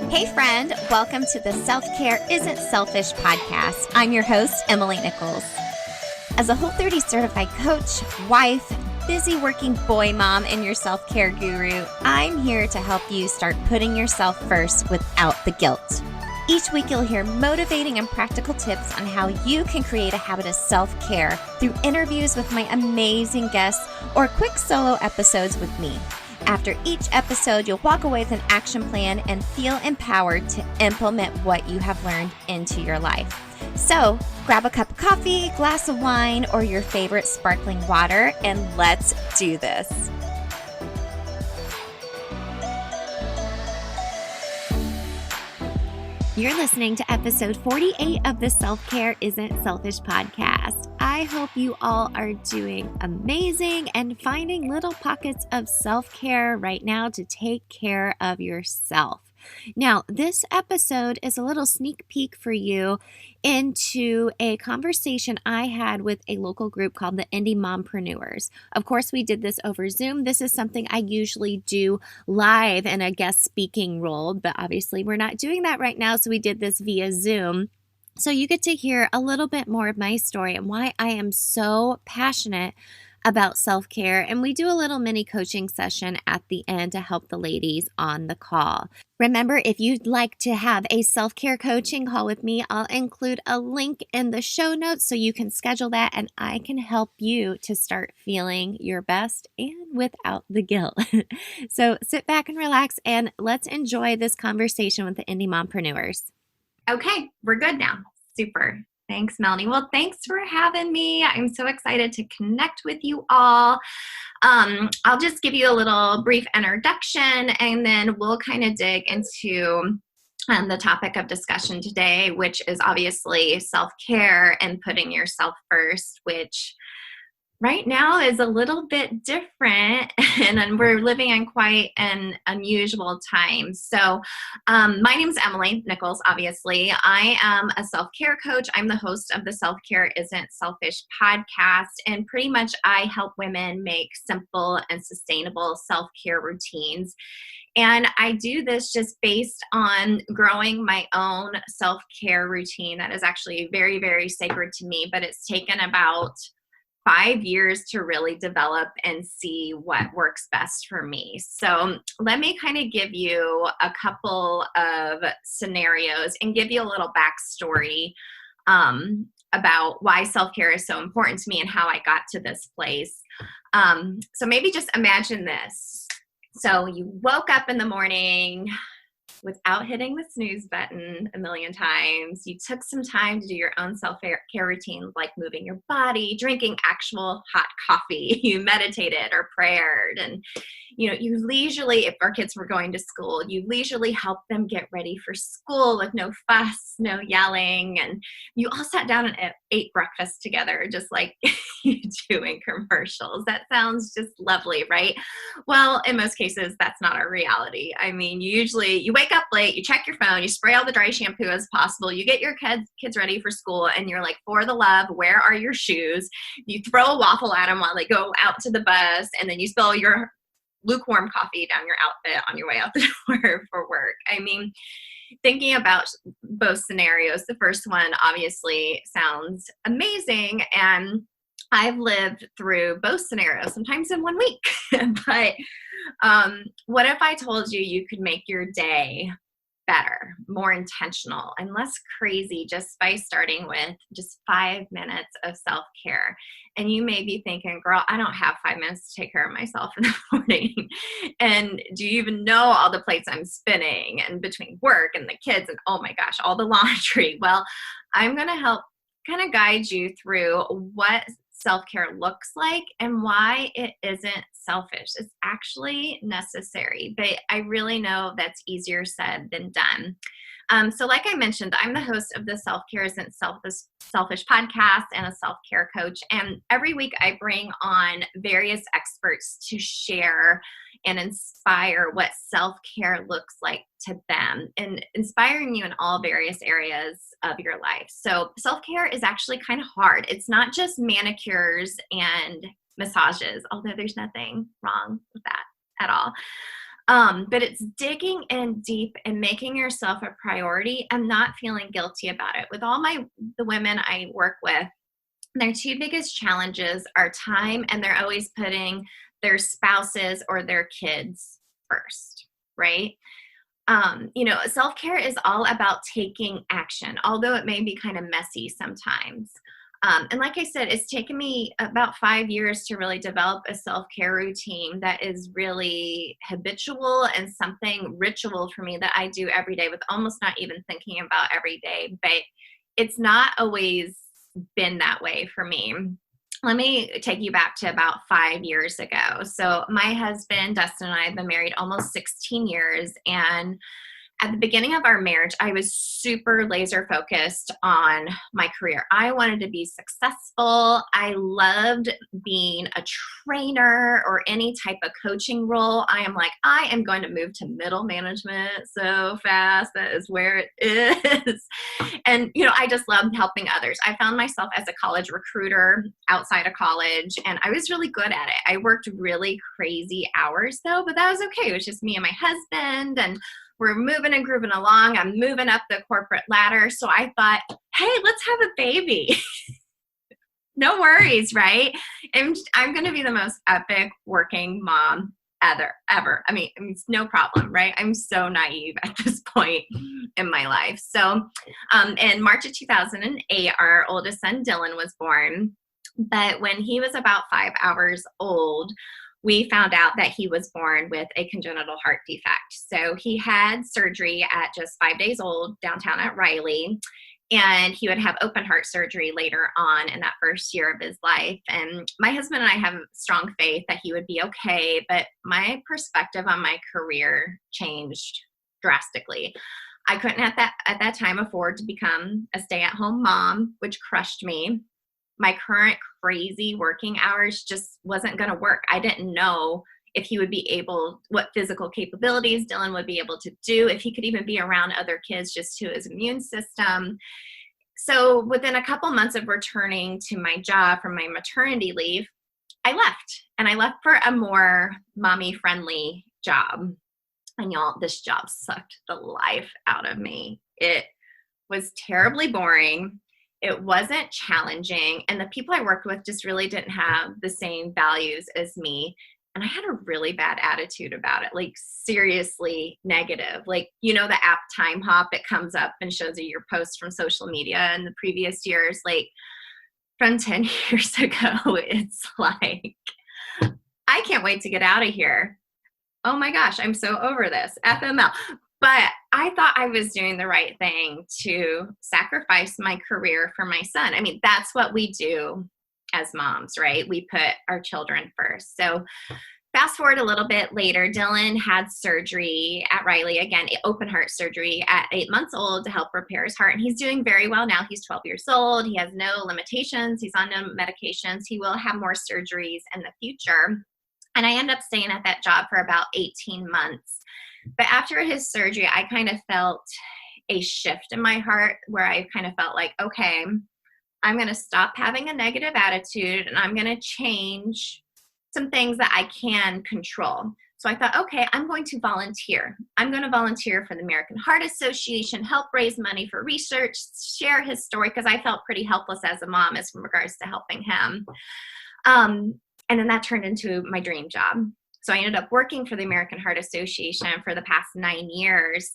Hey friend, welcome to the Self Care Isn't Selfish podcast. I'm your host, Emily Nichols. As a Whole30 certified coach, wife, busy working boy mom, and your self-care guru, I'm here to help you start putting yourself first without the guilt. Each week you'll hear motivating and practical tips on how you can create a habit of self-care through interviews with my amazing guests or quick solo episodes with me. After each episode, you'll walk away with an action plan and feel empowered to implement what you have learned into your life. So grab a cup of coffee, glass of wine, or your favorite sparkling water, and let's do this. You're listening to episode 48 of the Self Care Isn't Selfish podcast. I hope you all are doing amazing and finding little pockets of self-care right now to take care of yourself. Now, this episode is a little sneak peek for you into a conversation I had with a local group called the Indy Mompreneurs. Of course, we did this over Zoom. This is something I usually do live in a guest speaking role, but obviously we're not doing that right now, so we did this via Zoom. So you get to hear a little bit more of my story and why I am so passionate about self-care. And we do a little mini coaching session at the end to help the ladies on the call. Remember, if you'd like to have a self-care coaching call with me, I'll include a link in the show notes so you can schedule that and I can help you to start feeling your best and without the guilt. So sit back and relax and let's enjoy this conversation with the Indy Mompreneurs. Okay, we're good now. Super. Thanks, Melanie. Well, thanks for having me. I'm so excited to connect with you all. I'll just give you a little brief introduction and then we'll kind of dig into the topic of discussion today, which is obviously self-care and putting yourself first, which right now is a little bit different and we're living in quite an unusual time. So my name is Emily Nichols, obviously. I am a self-care coach. I'm the host of the Self Care Isn't Selfish podcast. And pretty much I help women make simple and sustainable self-care routines. And I do this just based on growing my own self-care routine that is actually very, very sacred to me, but it's taken about 5 years to really develop and see what works best for me. So let me kind of give you a couple of scenarios and give you a little backstory about why self-care is so important to me and how I got to this place. So maybe just imagine this. So you woke up in the morning without hitting the snooze button a million times. You took some time to do your own self-care routine, like moving your body, drinking actual hot coffee. You meditated or prayed. And, you leisurely, if our kids were going to school, you leisurely helped them get ready for school with no fuss, no yelling. And you all sat down and ate breakfast together, just like you do in commercials. That sounds just lovely, right? Well, in most cases, that's not our reality. I mean, you wake up late, you check your phone, you spray all the dry shampoo as possible, you get your kids ready for school, and you're like, for the love, where are your shoes? You throw a waffle at them while they go out to the bus, and then you spill your lukewarm coffee down your outfit on your way out the door for work. I mean, thinking about both scenarios, the first one obviously sounds amazing, and I've lived through both scenarios, sometimes in 1 week. But what if I told you you could make your day better, more intentional, and less crazy just by starting with just 5 minutes of self-care? And you may be thinking, girl, I don't have 5 minutes to take care of myself in the morning. And do you even know all the plates I'm spinning and between work and the kids and oh my gosh, all the laundry? Well, I'm going to help kind of guide you through what self-care looks like and why it isn't selfish. It's actually necessary, but I really know that's easier said than done. So like I mentioned, I'm the host of the Self Care Isn't Selfish podcast and a self-care coach. And every week I bring on various experts to share and inspire what self-care looks like to them and inspiring you in all various areas of your life. So self-care is actually kind of hard. It's not just manicures and massages, although there's nothing wrong with that at all. But it's digging in deep and making yourself a priority and not feeling guilty about it. With all the women I work with, their two biggest challenges are time, and they're always putting their spouses or their kids first, right? Self-care is all about taking action, although it may be kind of messy sometimes. And like I said, it's taken me about 5 years to really develop a self-care routine that is really habitual and something ritual for me that I do every day with almost not even thinking about every day. But it's not always been that way for me. Let me take you back to about 5 years ago. So my husband, Dustin, and I have been married almost 16 years. And at the beginning of our marriage, I was super laser focused on my career. I wanted to be successful. I loved being a trainer or any type of coaching role. I am going to move to middle management so fast. That is where it is. And, I just loved helping others. I found myself as a college recruiter outside of college, and I was really good at it. I worked really crazy hours though, but that was okay. It was just me and my husband, and we're moving and grooving along. I'm moving up the corporate ladder. So I thought, hey, let's have a baby. No worries, right? I'm going to be the most epic working mom ever. I mean, it's no problem, right? I'm so naive at this point in my life. So in March of 2008, our oldest son, Dylan, was born. But when he was about 5 hours old, we found out that he was born with a congenital heart defect. So he had surgery at just 5 days old downtown at Riley, and he would have open heart surgery later on in that first year of his life. And my husband and I have strong faith that he would be okay, but my perspective on my career changed drastically. I couldn't at that time afford to become a stay-at-home mom, which crushed me. My current crazy working hours just wasn't going to work. I didn't know if he would be able, what physical capabilities Dylan would be able to do, if he could even be around other kids just to his immune system. So within a couple months of returning to my job from my maternity leave, I left. And I left for a more mommy-friendly job. And y'all, this job sucked the life out of me. It was terribly boring. It wasn't challenging. And the people I worked with just really didn't have the same values as me. And I had a really bad attitude about it, like seriously negative. Like, the app Time Hop, it comes up and shows you your posts from social media in the previous years, like from 10 years ago. It's like, I can't wait to get out of here. Oh my gosh, I'm so over this. FML. But I thought I was doing the right thing to sacrifice my career for my son. I mean, that's what we do as moms, right? We put our children first. So fast forward a little bit later, Dylan had surgery at Riley, again, open heart surgery at 8 months old to help repair his heart. And he's doing very well now. He's 12 years old. He has no limitations. He's on no medications. He will have more surgeries in the future. And I ended up staying at that job for about 18 months. But after his surgery, I kind of felt a shift in my heart where I kind of felt like, okay, I'm going to stop having a negative attitude and I'm going to change some things that I can control. So I thought, okay, I'm going to volunteer. I'm going to volunteer for the American Heart Association, help raise money for research, share his story, because I felt pretty helpless as a mom as in regards to helping him. And then that turned into my dream job. So I ended up working for the American Heart Association for the past 9 years,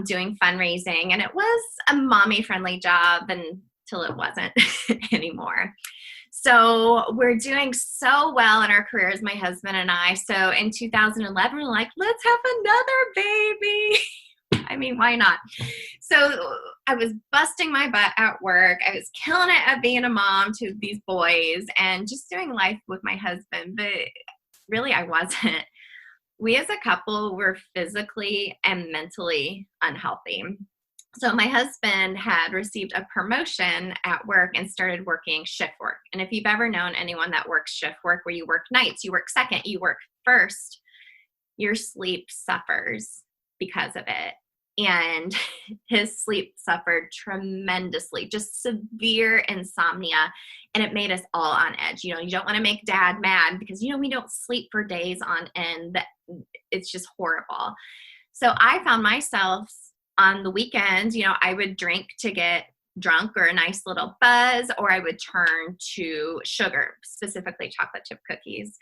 doing fundraising. And it was a mommy-friendly job until it wasn't anymore. So we're doing so well in our careers, my husband and I. So in 2011, we're like, let's have another baby. I mean, why not? So I was busting my butt at work. I was killing it at being a mom to these boys and just doing life with my husband. But really, I wasn't. We as a couple were physically and mentally unhealthy. So my husband had received a promotion at work and started working shift work. And if you've ever known anyone that works shift work, where you work nights, you work second, you work first, your sleep suffers because of it. and his sleep suffered tremendously, just severe insomnia. And it made us all on edge. You don't want to make dad mad because, we don't sleep for days on end. It's just horrible. So I found myself on the weekends, I would drink to get drunk or a nice little buzz, or I would turn to sugar, specifically chocolate chip cookies,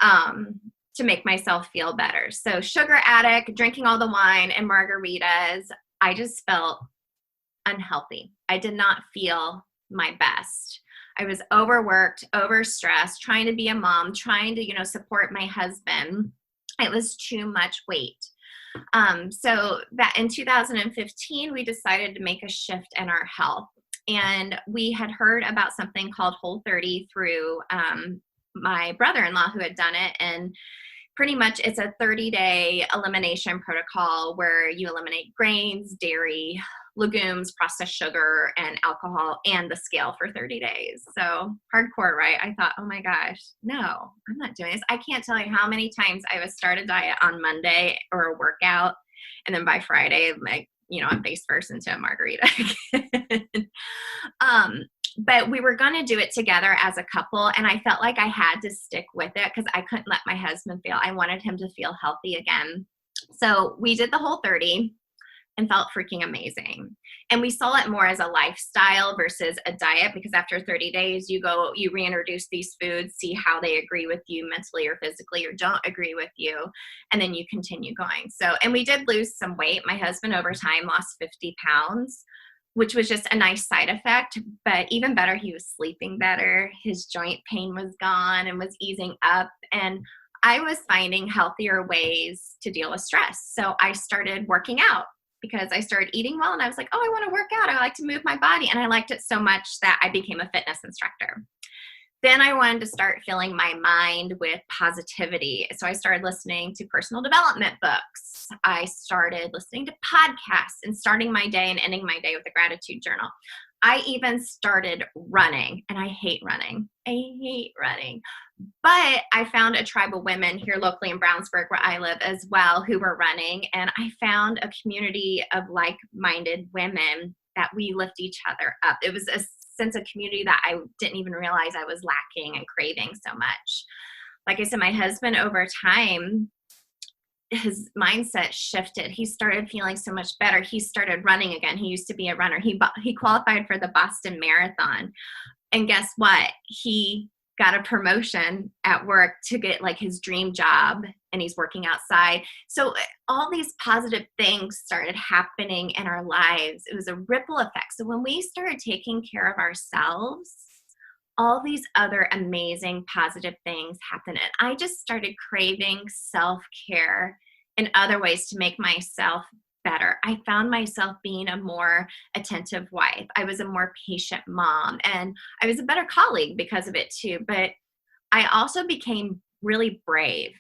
to make myself feel better. So sugar addict, drinking all the wine and margaritas. I just felt unhealthy. I did not feel my best. I was overworked, overstressed, trying to be a mom, trying to, support my husband. It was too much weight. So that in 2015, we decided to make a shift in our health. And we had heard about something called Whole30 through my brother-in-law who had done it. And pretty much it's a 30-day elimination protocol where you eliminate grains, dairy, legumes, processed sugar, and alcohol, and the scale for 30 days. So hardcore, right? I thought, oh my gosh, no, I'm not doing this. I can't tell you how many times I would start a diet on Monday or a workout, and then by Friday, I'm face first into a margarita again. But we were going to do it together as a couple, and I felt like I had to stick with it because I couldn't let my husband feel. I wanted him to feel healthy again. So we did the Whole30 and felt freaking amazing. And we saw it more as a lifestyle versus a diet, because after 30 days, you reintroduce these foods, see how they agree with you mentally or physically or don't agree with you, and then you continue going. So, and we did lose some weight. My husband over time lost 50 pounds, which was just a nice side effect. But even better, he was sleeping better. His joint pain was gone and was easing up. And I was finding healthier ways to deal with stress. So I started working out because I started eating well, and I was like, oh, I want to work out. I like to move my body. And I liked it so much that I became a fitness instructor. Then I wanted to start filling my mind with positivity. So I started listening to personal development books. I started listening to podcasts and starting my day and ending my day with a gratitude journal. I even started running, and I hate running. But I found a tribe of women here locally in Brownsburg, where I live as well, who were running. And I found a community of like-minded women that we lift each other up. It was a sense of community that I didn't even realize I was lacking and craving so much. Like I said, my husband over time, his mindset shifted. He started feeling so much better. He started running again. He used to be a runner. He qualified for the Boston Marathon. And guess what? He got a promotion at work to get like his dream job, and he's working outside. So all these positive things started happening in our lives. It was a ripple effect. So when we started taking care of ourselves, all these other amazing positive things happened. And I just started craving self-care in other ways to make myself better. I found myself being a more attentive wife. I was a more patient mom, and I was a better colleague because of it too. But I also became really brave.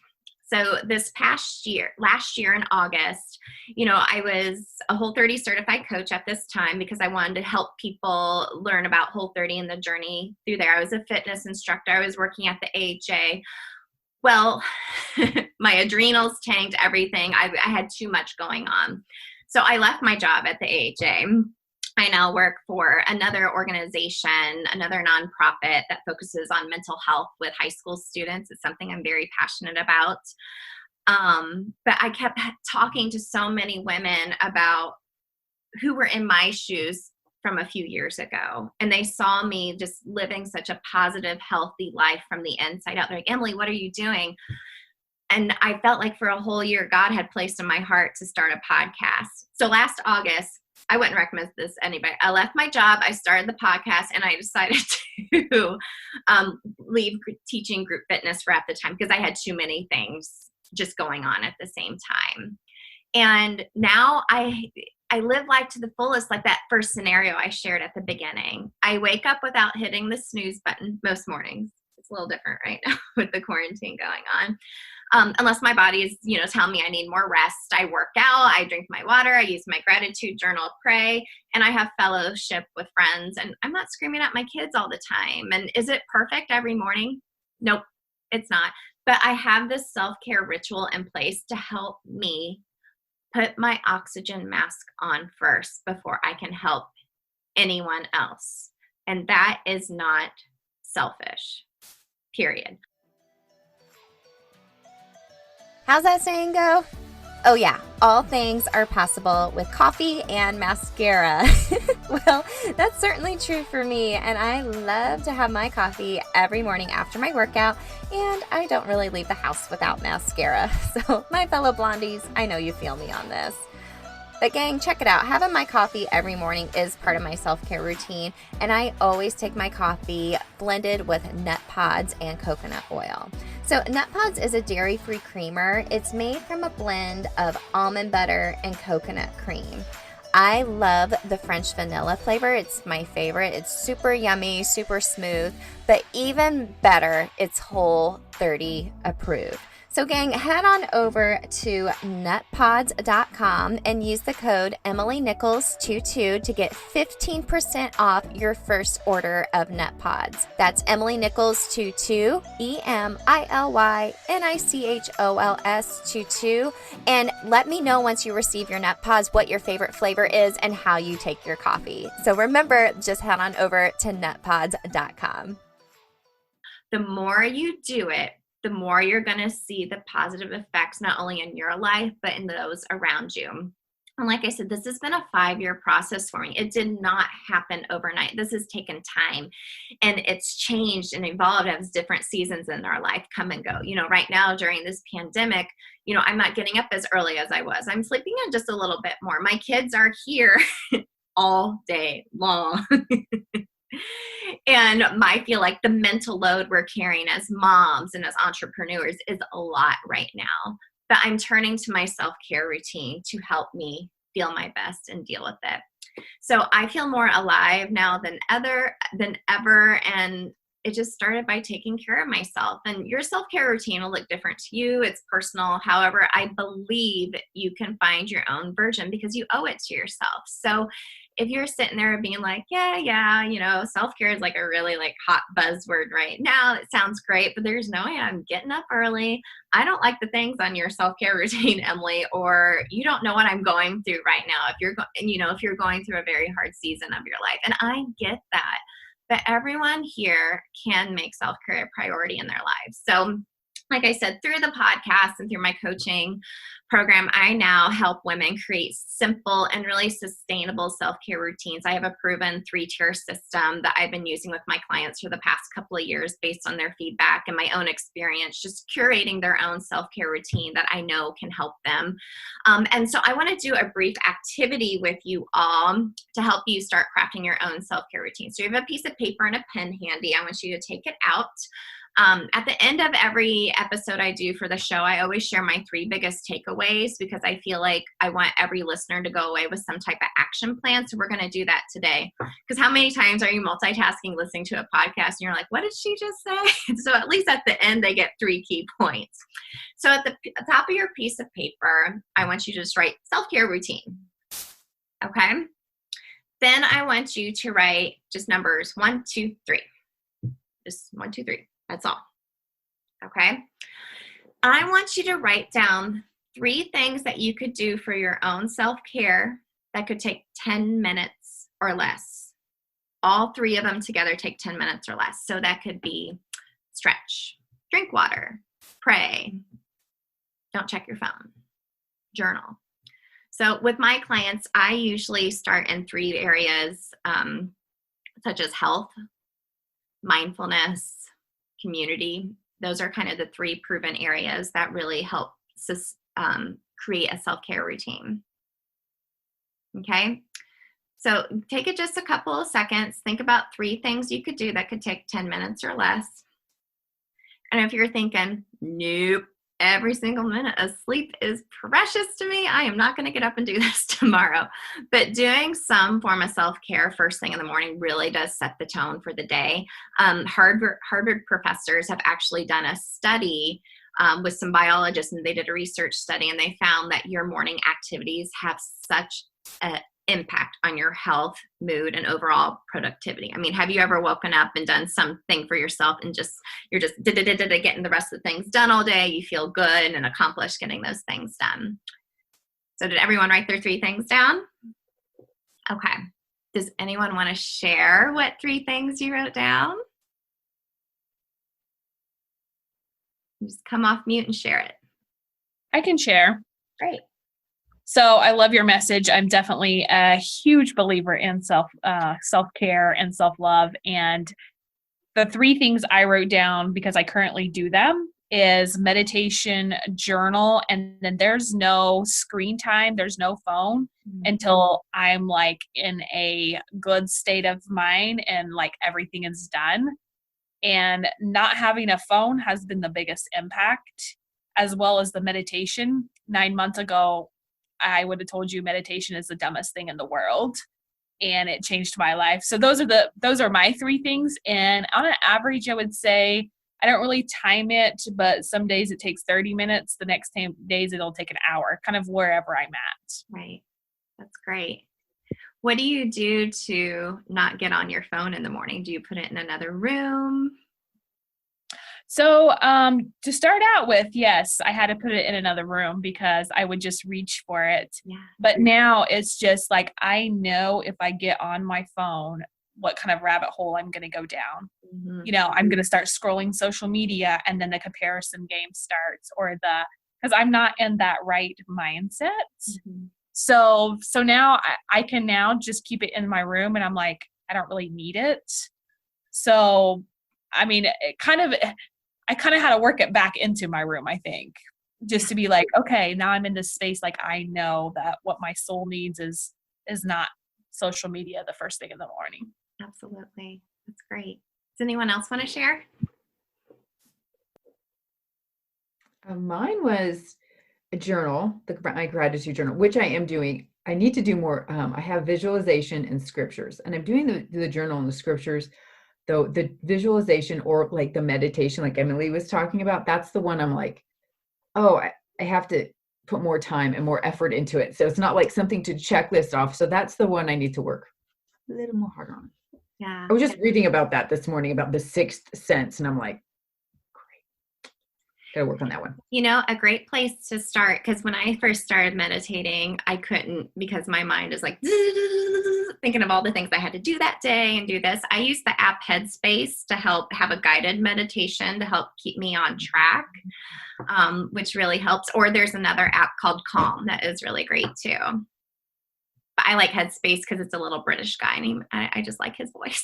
So last year in August, I was a Whole30 certified coach at this time because I wanted to help people learn about Whole30 and the journey through there. I was a fitness instructor. I was working at the AHA. Well, my adrenals tanked, everything. I had too much going on. So I left my job at the AHA. I now work for another organization, another nonprofit that focuses on mental health with high school students. It's something I'm very passionate about. But I kept talking to so many women about who were in my shoes from a few years ago. And they saw me just living such a positive, healthy life from the inside out. They're like, Emily, what are you doing? And I felt like for a whole year, God had placed in my heart to start a podcast. So last August, I wouldn't recommend this to anybody. I left my job, I started the podcast, and I decided to leave teaching group fitness for at the time because I had too many things just going on at the same time. And now I live life to the fullest, like that first scenario I shared at the beginning. I wake up without hitting the snooze button most mornings. It's a little different right now with the quarantine going on. Unless my body is, telling me I need more rest. I work out, I drink my water, I use my gratitude journal, pray, and I have fellowship with friends. And I'm not screaming at my kids all the time. And is it perfect every morning? Nope, it's not. But I have this self-care ritual in place to help me put my oxygen mask on first before I can help anyone else. And that is not selfish, period. How's that saying go? Oh yeah, all things are possible with coffee and mascara. Well, that's certainly true for me, and I love to have my coffee every morning after my workout, and I don't really leave the house without mascara. So my fellow blondies, I know you feel me on this. But gang, check it out. Having my coffee every morning is part of my self-care routine, and I always take my coffee blended with Nutpods and coconut oil. So Nutpods is a dairy-free creamer. It's made from a blend of almond butter and coconut cream. I love the French vanilla flavor. It's my favorite. It's super yummy, super smooth, but even better, it's Whole30 approved. So gang, head on over to nutpods.com and use the code EmilyNichols22 to get 15% off your first order of Nutpods. That's EmilyNichols22, EmilyNichols22. And let me know once you receive your Nutpods what your favorite flavor is and how you take your coffee. So remember, just head on over to nutpods.com. The more you do it, the more you're going to see the positive effects, not only in your life, but in those around you. And like I said, this has been a 5-year process for me. It did not happen overnight. This has taken time, and it's changed and evolved as different seasons in our life come and go. Right now during this pandemic, I'm not getting up as early as I was. I'm sleeping in just a little bit more. My kids are here all day long. And I feel like the mental load we're carrying as moms and as entrepreneurs is a lot right now. But I'm turning to my self-care routine to help me feel my best and deal with it. So I feel more alive now than ever. And it just started by taking care of myself. And your self-care routine will look different to you. It's personal. However, I believe you can find your own version because you owe it to yourself. So if you're sitting there being like, yeah, self-care is like a really hot buzzword right now. It sounds great, but there's no way I'm getting up early. I don't like the things on your self-care routine, Emily, or you don't know what I'm going through right now. If you're going through a very hard season of your life, and I get that, but everyone here can make self-care a priority in their lives. So like I said, through the podcast and through my coaching program, I now help women create simple and really sustainable self-care routines. I have a proven 3-tier system that I've been using with my clients for the past couple of years based on their feedback and my own experience, just curating their own self-care routine that I know can help them. And so I want to do a brief activity with you all to help you start crafting your own self-care routine. So you have a piece of paper and a pen handy. I want you to take it out. At the end of every episode I do for the show, I always share my 3 biggest takeaways because I feel like I want every listener to go away with some type of action plan. So we're going to do that today. Because how many times are you multitasking, listening to a podcast, and you're like, what did she just say? So at least at the end, they get 3 key points. So at the top of your piece of paper, I want you to just write self-care routine. Okay? Then I want you to write just numbers 1, 2, 3. Just 1, 2, 3. That's all. Okay. I want you to write down 3 things that you could do for your own self-care that could take 10 minutes or less. All 3 of them together take 10 minutes or less. So that could be stretch, drink water, pray, don't check your phone, journal. So with my clients, I usually start in 3 areas, such as health, mindfulness, community. Those are kind of the 3 proven areas that really help create a self-care routine. Okay, so take it just a couple of seconds. Think about 3 things you could do that could take 10 minutes or less. And if you're thinking, nope, every single minute of sleep is precious to me, I am not going to get up and do this tomorrow. But doing some form of self-care first thing in the morning really does set the tone for the day. Harvard professors have actually done a study with some biologists, and they did a research study, and they found that your morning activities have such an impact on your health, mood, and overall productivity. I mean, have you ever woken up and done something for yourself and you're just getting the rest of the things done all day? You feel good and accomplished getting those things done. So did everyone write their 3 things down? Okay. Does anyone want to share what 3 things you wrote down? Just come off mute and share it. I can share. Great. So I love your message. I'm definitely a huge believer in self-care and self-love. And the 3 things I wrote down, because I currently do them, is meditation, journal, and then there's no screen time. There's no phone until I'm like in a good state of mind and like everything is done. And not having a phone has been the biggest impact, as well as the meditation. 9 months ago, I would have told you meditation is the dumbest thing in the world, and it changed my life. So those are my 3 things. And on an average, I would say I don't really time it, but some days it takes 30 minutes. The next days it'll take an hour, kind of wherever I'm at. Right. That's great. What do you do to not get on your phone in the morning? Do you put it in another room? So to start out with, yes, I had to put it in another room because I would just reach for it. Yeah. But now it's just like, I know if I get on my phone, what kind of rabbit hole I'm going to go down. Mm-hmm. You know, I'm going to start scrolling social media, and then the comparison game starts, because I'm not in that right mindset. Mm-hmm. So now I can now just keep it in my room, and I'm like, I don't really need it. So, I mean, I kind of had to work it back into my room, I think, just to be like, okay, now I'm in this space. Like, I know that what my soul needs is not social media the first thing in the morning. Absolutely. That's great. Does anyone else want to share? Mine was a journal, my gratitude journal, which I am doing. I need to do more. I have visualization and scriptures, and I'm doing the journal and the scriptures. Though the visualization or like the meditation, like Emily was talking about, that's the one I'm like, oh, I have to put more time and more effort into it. So it's not like something to checklist off. So that's the one I need to work a little more hard on. Yeah. I was just reading about that this morning, about the 6th sense. And I'm like, great. Gotta work on that one. You know, a great place to start, because when I first started meditating, I couldn't, because my mind is like thinking of all the things I had to do that day and do this. I use the app Headspace to help have a guided meditation to help keep me on track, which really helps. Or there's another app called Calm that is really great too. But I like Headspace because it's a little British guy, and I just like his voice.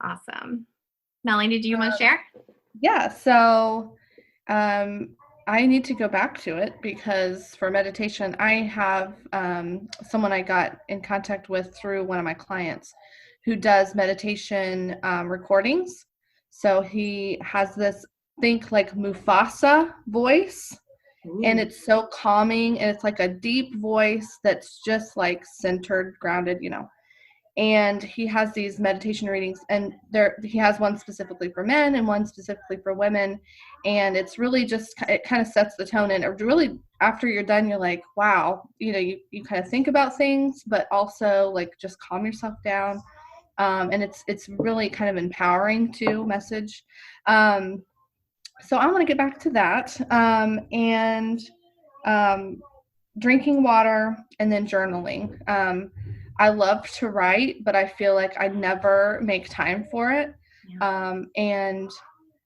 Awesome. Melanie, did you want to share? Yeah, so I need to go back to it because for meditation, I have someone I got in contact with through one of my clients who does meditation recordings. So he has this, think like Mufasa voice. Ooh. And it's so calming, and it's like a deep voice that's just like centered, grounded, you know. And he has these meditation readings, and he has one specifically for men and one specifically for women. And it's really just, it kind of sets the tone. And it really, after you're done, you're like, wow, you know, you kind of think about things, but also like just calm yourself down. And it's really kind of empowering to message. So I want to get back to that. And drinking water and then journaling. I love to write, but I feel like I never make time for it. Yeah. And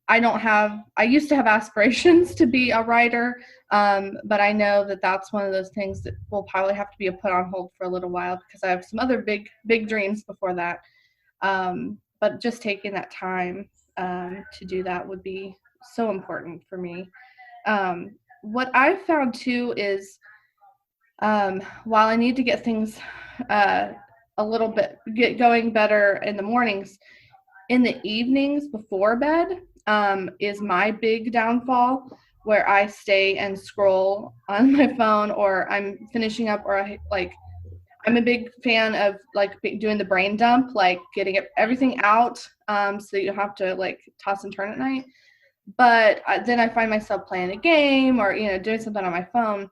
I used to have aspirations to be a writer, but I know that that's one of those things that will probably have to be put on hold for a little while because I have some other big dreams before that. But just taking that time to do that would be so important for me. What I've found too is while I need to get things a little bit get going better in the mornings, in the evenings before bed is my big downfall, where I stay and scroll on my phone, or I'm finishing up, or I'm a big fan of like doing the brain dump, like getting everything out so you don't have to like toss and turn at night. But then I find myself playing a game or, you know, doing something on my phone.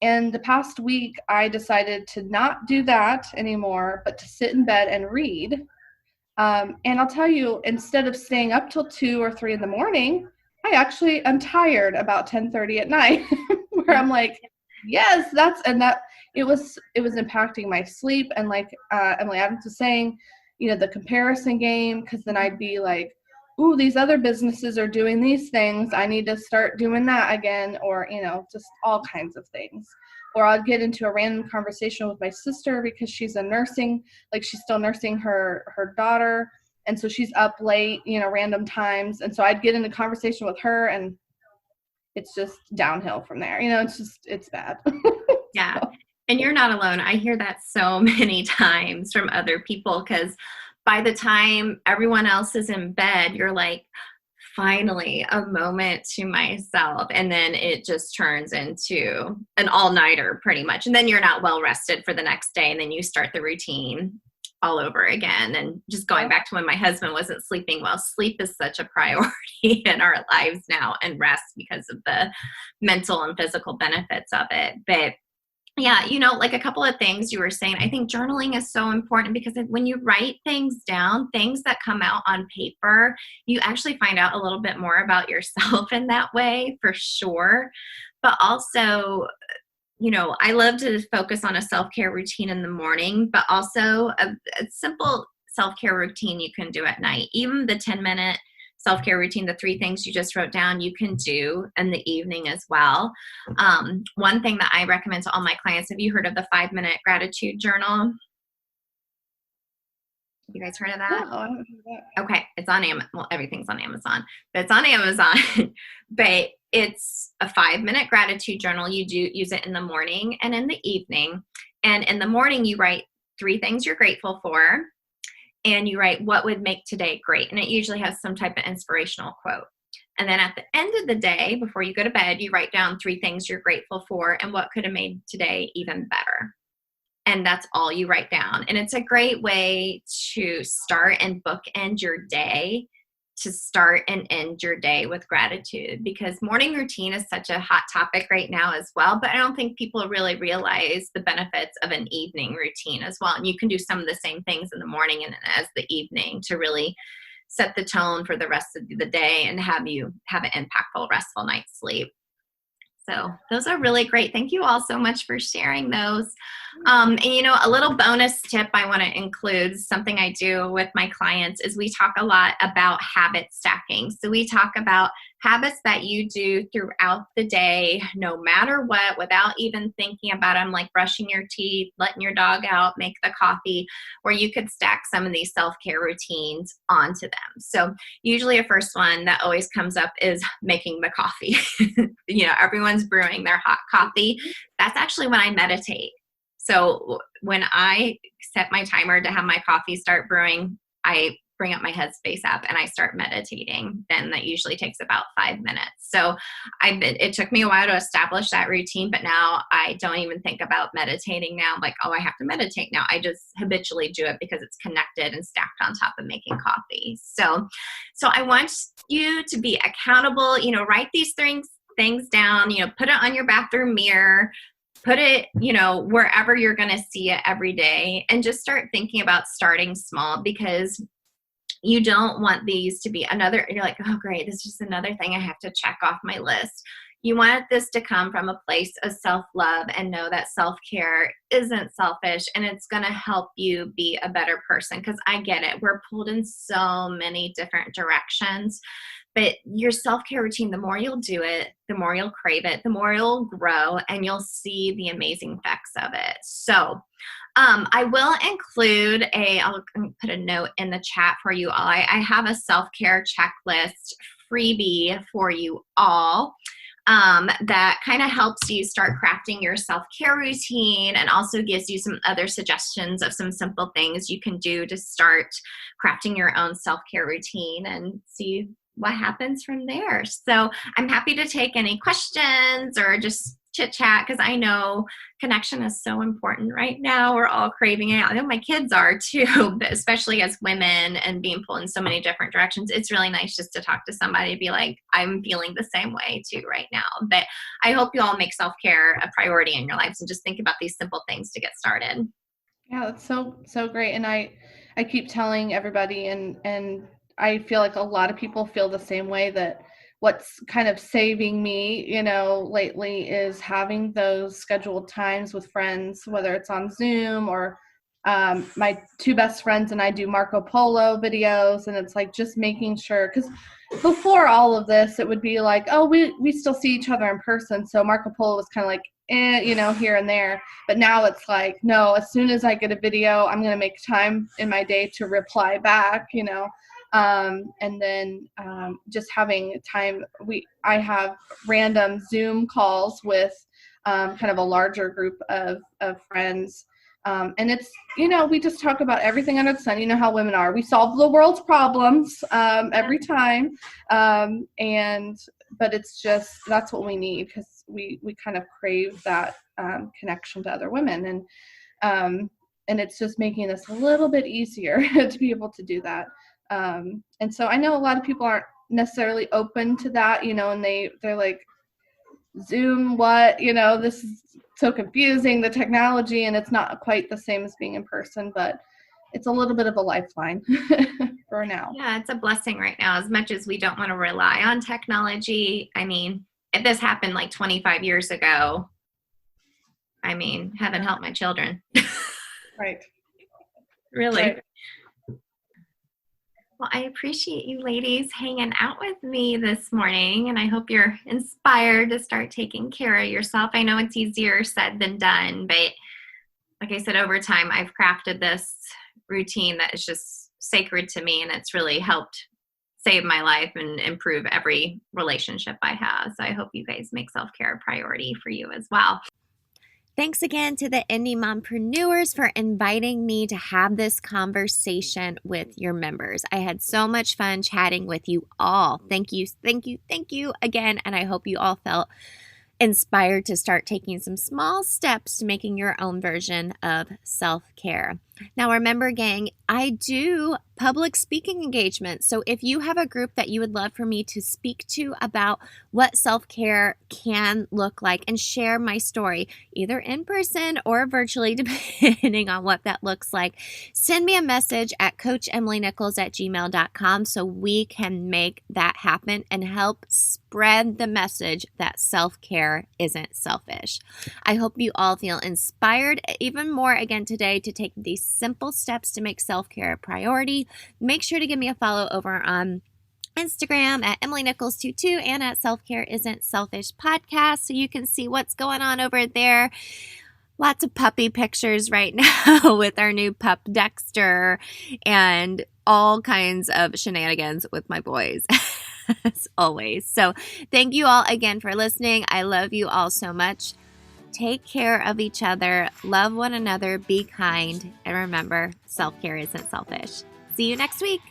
And the past week, I decided to not do that anymore, but to sit in bed and read. And I'll tell you, instead of staying up till 2 or 3 in the morning, I'm tired about 10:30 at night, where I'm like, yes, it was impacting my sleep. And like Emily Adams was saying, the comparison game, because then I'd be like, ooh, these other businesses are doing these things, I need to start doing that again, or just all kinds of things. Or I'd get into a random conversation with my sister because she's she's still nursing her daughter, and so she's up late, random times, and so I'd get into conversation with her, and it's just downhill from there. It's bad. Yeah. And you're not alone. I hear that so many times from other people, because by the time everyone else is in bed, you're like, finally a moment to myself. And then it just turns into an all-nighter pretty much. And then you're not well rested for the next day. And then you start the routine all over again. And just going back to when my husband wasn't sleeping well, sleep is such a priority in our lives now, and rest, because of the mental and physical benefits of it. But yeah, like a couple of things you were saying, I think journaling is so important, because when you write things down, things that come out on paper, you actually find out a little bit more about yourself in that way, for sure. But also, I love to focus on a self-care routine in the morning, but also a simple self-care routine you can do at night. Even the 10-minute self-care routine, the 3 things you just wrote down, you can do in the evening as well. One thing that I recommend to all my clients, have you heard of the 5-minute gratitude journal? You guys heard of that? No, I haven't heard that. Okay. It's on Amazon. Well, everything's on Amazon, but it's on Amazon. But it's a 5-minute gratitude journal. You do use it in the morning and in the evening. And in the morning, you write 3 things you're grateful for. And you write, what would make today great? And it usually has some type of inspirational quote. And then at the end of the day, before you go to bed, you write down 3 things you're grateful for and what could have made today even better. And that's all you write down. And it's a great way to start and bookend your day, to start and end your day with gratitude, because morning routine is such a hot topic right now as well. But I don't think people really realize the benefits of an evening routine as well. And you can do some of the same things in the morning and as the evening to really set the tone for the rest of the day and have you have an impactful, restful night's sleep. So those are really great. Thank you all so much for sharing those. And a little bonus tip I want to include, something I do with my clients, is we talk a lot about habit stacking. So we talk about habits that you do throughout the day, no matter what, without even thinking about them, like brushing your teeth, letting your dog out, make the coffee, where you could stack some of these self-care routines onto them. So usually a first one that always comes up is making the coffee. Everyone's brewing their hot coffee. That's actually when I meditate. So when I set my timer to have my coffee start brewing, I bring up my Headspace app and I start meditating. Then that usually takes about 5 minutes. So it took me a while to establish that routine, but now I don't even think about meditating now. Like, oh, I have to meditate now. I just habitually do it because it's connected and stacked on top of making coffee. So I want you to be accountable, write these things down, put it on your bathroom mirror, put it, wherever you're going to see it every day, and just start thinking about starting small, because you don't want these to be you're like, oh, great, this is just another thing I have to check off my list. You want this to come from a place of self-love and know that self-care isn't selfish, and it's going to help you be a better person. Because I get it. We're pulled in so many different directions. But your self-care routine, the more you'll do it, the more you'll crave it, the more you'll grow, and you'll see the amazing effects of it. So I will include I'll put a note in the chat for you all. I have a self-care checklist freebie for you all that kind of helps you start crafting your self-care routine, and also gives you some other suggestions of some simple things you can do to start crafting your own self-care routine and see what happens from there. So I'm happy to take any questions or just chit chat, because I know connection is so important right now. We're all craving it. I know my kids are too, but especially as women and being pulled in so many different directions, it's really nice just to talk to somebody and be like, I'm feeling the same way too right now. But I hope you all make self-care a priority in your lives and just think about these simple things to get started. Yeah, that's so great. And I keep telling everybody, and I feel like a lot of people feel the same way, that what's kind of saving me, lately is having those scheduled times with friends, whether it's on Zoom or my two best friends and I do Marco Polo videos, and it's like just making sure, because before all of this, it would be like, oh, we still see each other in person. So Marco Polo was kind of like, here and there. But now it's like, no, as soon as I get a video, I'm going to make time in my day to reply back, and then just having time. I have random Zoom calls with kind of a larger group of friends. And it's, we just talk about everything under the sun. You know how women are. We solve the world's problems every time. But it's just, that's what we need, because we kind of crave that connection to other women. And it's just making this a little bit easier to be able to do that. And so I know a lot of people aren't necessarily open to that, and they're like, Zoom, what, this is so confusing, the technology, and it's not quite the same as being in person, but it's a little bit of a lifeline for now. Yeah, it's a blessing right now, as much as we don't want to rely on technology. I mean, if this happened like 25 years ago, heaven help my children. Right. Really. Right. Well, I appreciate you ladies hanging out with me this morning, and I hope you're inspired to start taking care of yourself. I know it's easier said than done, but like I said, over time, I've crafted this routine that is just sacred to me, and it's really helped save my life and improve every relationship I have. So I hope you guys make self-care a priority for you as well. Thanks again to the Indy Mompreneurs for inviting me to have this conversation with your members. I had so much fun chatting with you all. Thank you again. And I hope you all felt inspired to start taking some small steps to making your own version of self-care. Now, remember, gang, I do public speaking engagements. So if you have a group that you would love for me to speak to about what self-care can look like and share my story, either in person or virtually, depending on what that looks like, send me a message at coachemilynichols@gmail.com so we can make that happen and help spread the message that self-care isn't selfish. I hope you all feel inspired even more again today to take these simple steps to make self-care a priority. Make sure to give me a follow over on Instagram at EmilyNichols22 and at Self Care Isn't Selfish Podcast so you can see what's going on over there. Lots of puppy pictures right now with our new pup Dexter and all kinds of shenanigans with my boys as always. So thank you all again for listening. I love you all so much. Take care of each other, love one another, be kind, and remember, self-care isn't selfish. See you next week.